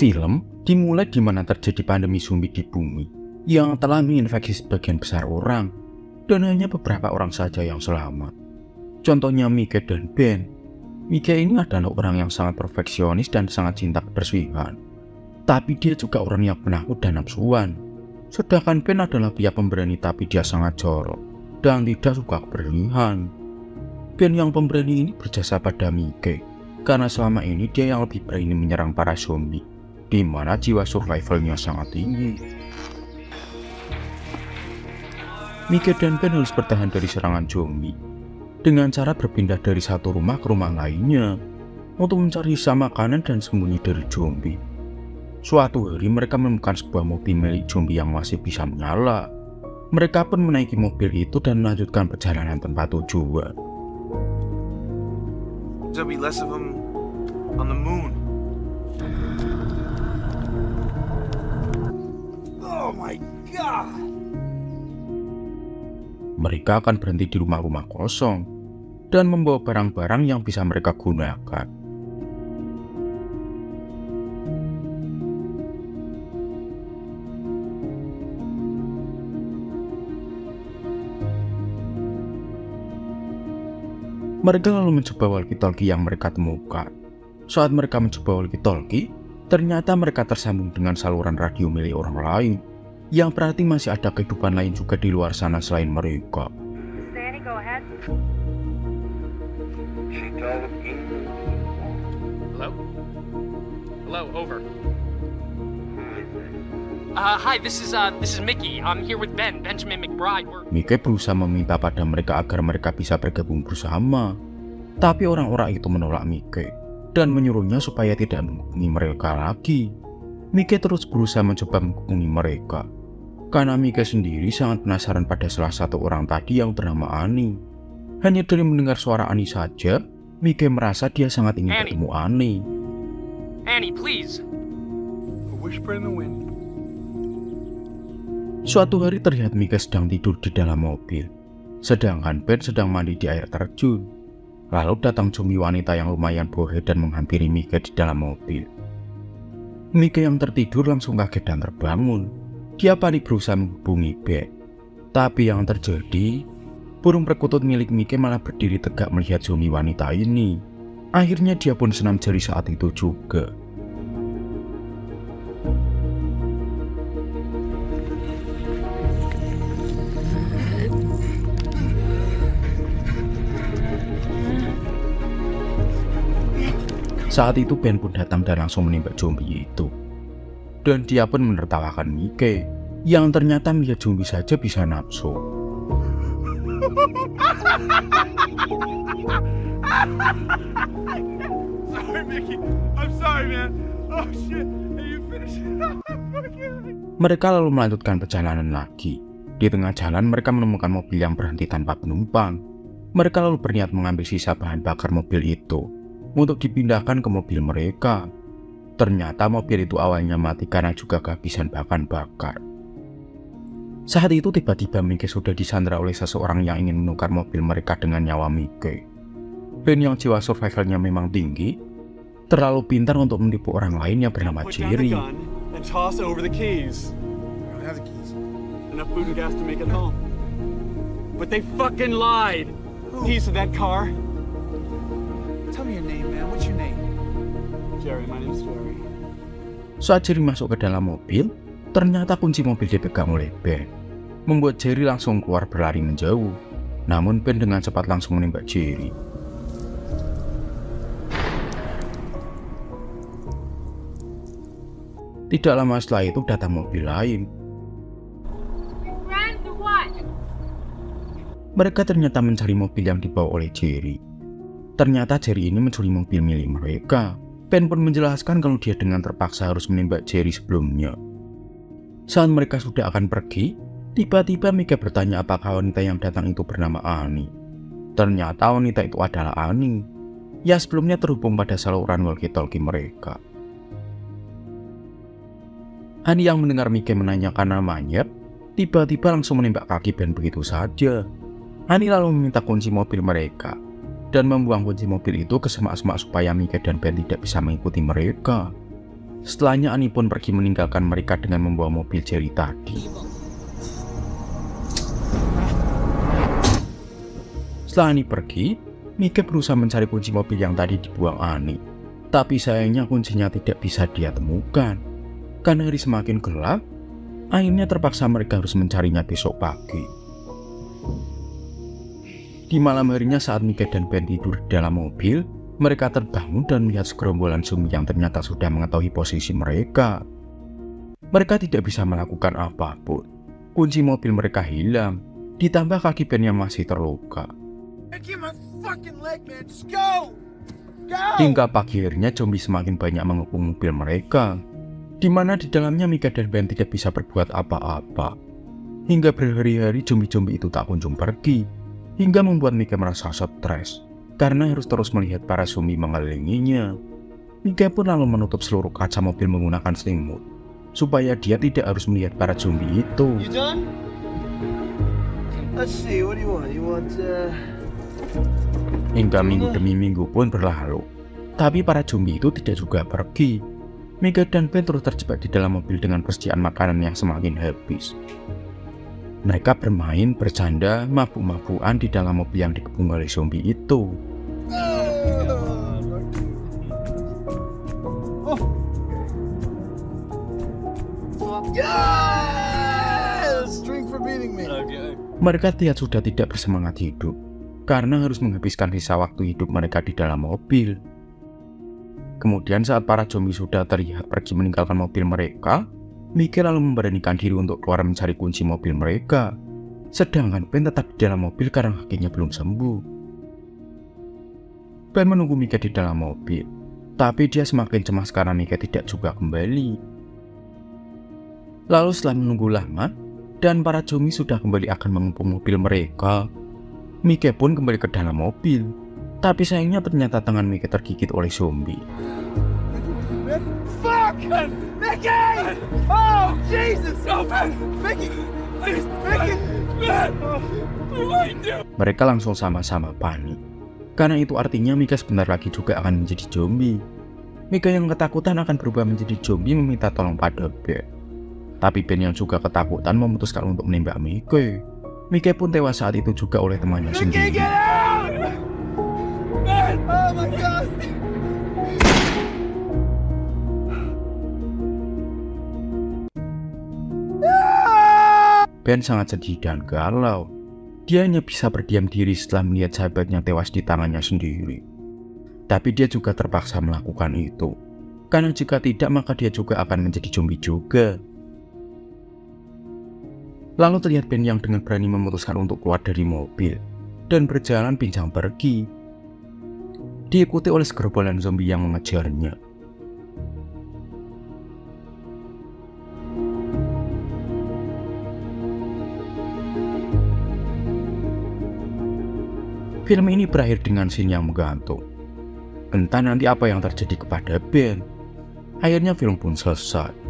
Film dimulai di mana terjadi pandemi zombie di bumi yang telah menginfeksi sebagian besar orang dan hanya beberapa orang saja yang selamat. Contohnya Mike dan Ben. Mike ini adalah orang yang sangat perfeksionis dan sangat cinta kebersihan. Tapi dia juga orang yang penakut dan nafsuan. Sedangkan Ben adalah pria pemberani tapi dia sangat jorok dan tidak suka kebersihan. Ben yang pemberani ini berjasa pada Mike karena selama ini dia yang lebih berani menyerang para zombie, di mana jiwa survivalnya sangat tinggi. Mike dan Ben harus bertahan dari serangan zombie dengan cara berpindah dari satu rumah ke rumah lainnya untuk mencari sisa makanan dan sembunyi dari zombie. Suatu hari mereka menemukan sebuah mobil milik zombie yang masih bisa menyala. Mereka pun menaiki mobil itu dan melanjutkan perjalanan tanpa tujuan. There'll be less of them on the moon. Oh my god! Mereka akan berhenti di rumah-rumah kosong dan membawa barang-barang yang bisa mereka gunakan. Mereka lalu mencoba walkie-talkie yang mereka temukan. Saat mereka mencoba walkie-talkie, ternyata mereka tersambung dengan saluran radio milik orang lain, yang berarti masih ada kehidupan lain juga di luar sana selain mereka. Sandy, go ahead. Hello? Hello, over. Hi, this is Mickey. I'm here with Benjamin McBride. Mickey berusaha meminta pada mereka agar mereka bisa bergabung bersama. Tapi orang-orang itu menolak Mickey dan menyuruhnya supaya tidak menghubungi mereka lagi. Mickey terus berusaha mencoba menghubungi mereka, karena Mickey sendiri sangat penasaran pada salah satu orang tadi yang bernama Annie. Hanya dari mendengar suara Annie saja, Mickey merasa dia sangat ingin bertemu Annie. Annie, please. A whisper in the wind. Suatu hari terlihat Mickey sedang tidur di dalam mobil, sedangkan Ben sedang mandi di air terjun. Lalu datang zombie wanita yang lumayan bohe dan menghampiri Mickey di dalam mobil. Mickey yang tertidur langsung kaget dan terbangun. Dia panik berusaha menghubungi Ben. Tapi yang terjadi, burung perkutut milik Mickey malah berdiri tegak melihat zombie wanita ini. Akhirnya dia pun senam jari saat itu juga. Saat itu Ben pun datang dan langsung menembak zombie itu. Dan dia pun menertawakan Mickey, yang ternyata melihat zombie saja bisa nafsu. Sorry, Mickey. I'm sorry, man. Oh shit. Hey, you finished? Mereka lalu melanjutkan perjalanan lagi. Di tengah jalan mereka menemukan mobil yang berhenti tanpa penumpang. Mereka lalu berniat mengambil sisa bahan bakar mobil itu untuk dipindahkan ke mobil mereka. Ternyata mobil itu awalnya mati karena juga kehabisan bahan bakar. Saat itu tiba-tiba Mickey sudah disandra oleh seseorang yang ingin menukar mobil mereka dengan nyawa Mickey. Ben yang jiwa survivalnya memang tinggi, terlalu pintar untuk menipu orang lain yang bernama Jerry. Enough food and gas to make it home. But they fucking lied. Piece of that car. Tell me your name, man. What's your name? Jerry, my name's Jerry. Saat Jerry masuk ke dalam mobil, ternyata kunci mobil dipegang oleh Ben, membuat Jerry langsung keluar berlari menjauh. Namun Ben dengan cepat langsung menembak Jerry. Tidak lama setelah itu datang mobil lain. Mereka ternyata mencari mobil yang dibawa oleh Jerry. Ternyata Jerry ini mencuri mobil milik mereka. Ben pun menjelaskan kalau dia dengan terpaksa harus menembak Jerry sebelumnya. Saat mereka sudah akan pergi, tiba-tiba Mickey bertanya apakah wanita yang datang itu bernama Annie. Ternyata wanita itu adalah Annie, yang sebelumnya terhubung pada saluran walkie-talkie mereka. Annie yang mendengar Mickey menanyakan namanya, tiba-tiba langsung menembak kaki Ben begitu saja. Ani lalu meminta kunci mobil mereka dan membuang kunci mobil itu ke semak-semak supaya Mike dan Ben tidak bisa mengikuti mereka. Setelahnya Ani pun pergi meninggalkan mereka dengan membawa mobil Jerry tadi. Setelah Ani pergi, Mike berusaha mencari kunci mobil yang tadi dibuang Ani. Tapi sayangnya kuncinya tidak bisa dia temukan. Karena hari semakin gelap, akhirnya terpaksa mereka harus mencarinya besok pagi. Di malam harinya saat Mike dan Ben tidur di dalam mobil, mereka terbangun dan melihat segerombolan zombie yang ternyata sudah mengetahui posisi mereka. Mereka tidak bisa melakukan apapun. Kunci mobil mereka hilang, ditambah kaki Ben yang masih terluka. Hingga pagi harinya zombie semakin banyak mengepung mobil mereka, di mana di dalamnya Mike dan Ben tidak bisa berbuat apa-apa. Hingga berhari-hari zombie-zombie itu tak kunjung pergi, hingga membuat Mike merasa stres karena harus terus melihat para zombie mengelilinginya. Mike pun lalu menutup seluruh kaca mobil menggunakan selimut supaya dia tidak harus melihat para zombie itu. You done? Let's see, what do you want? You want, Hingga minggu demi minggu pun berlalu, tapi para zombie itu tidak juga pergi. Mike dan Ben terus terjebak di dalam mobil dengan persediaan makanan yang semakin habis. Mereka bermain, bercanda, mabuk-mabukan di dalam mobil yang dikepung oleh zombie itu. Mereka terlihat sudah tidak bersemangat hidup karena harus menghabiskan sisa waktu hidup mereka di dalam mobil. Kemudian saat para zombie sudah terlihat pergi meninggalkan mobil mereka, Mike lalu memberanikan diri untuk keluar mencari kunci mobil mereka. Sedangkan Ben tetap di dalam mobil karena kakinya belum sembuh. Ben menunggu Mike di dalam mobil, tapi dia semakin cemas karena Mike tidak juga kembali. Lalu setelah menunggu lama, dan para zombie sudah kembali akan mengepung mobil mereka, Mike pun kembali ke dalam mobil. Tapi sayangnya ternyata tangan Mike tergigit oleh zombie. Fuck! Mickey! Oh, Jesus! No, Ben! Mickey! Please, Mickey! Ben! What do you do? Mereka langsung sama-sama panik. Karena itu artinya Mike sebentar lagi juga akan menjadi zombie. Mike yang ketakutan akan berubah menjadi zombie meminta tolong pada Ben. Tapi Ben yang juga ketakutan memutuskan untuk menembak Mike. Mike pun tewas saat itu juga oleh temannya sendiri. Get out! Ben! Oh my God! Ben sangat sedih dan galau. Dia hanya bisa berdiam diri setelah melihat sahabatnya tewas di tangannya sendiri. Tapi dia juga terpaksa melakukan itu, karena jika tidak maka dia juga akan menjadi zombie juga. Lalu terlihat Ben yang dengan berani memutuskan untuk keluar dari mobil dan berjalan pincang pergi, diikuti oleh segerombolan zombie yang mengejarnya. Film ini berakhir dengan scene yang menggantung. Entah nanti apa yang terjadi kepada Ben. Akhirnya film pun selesai.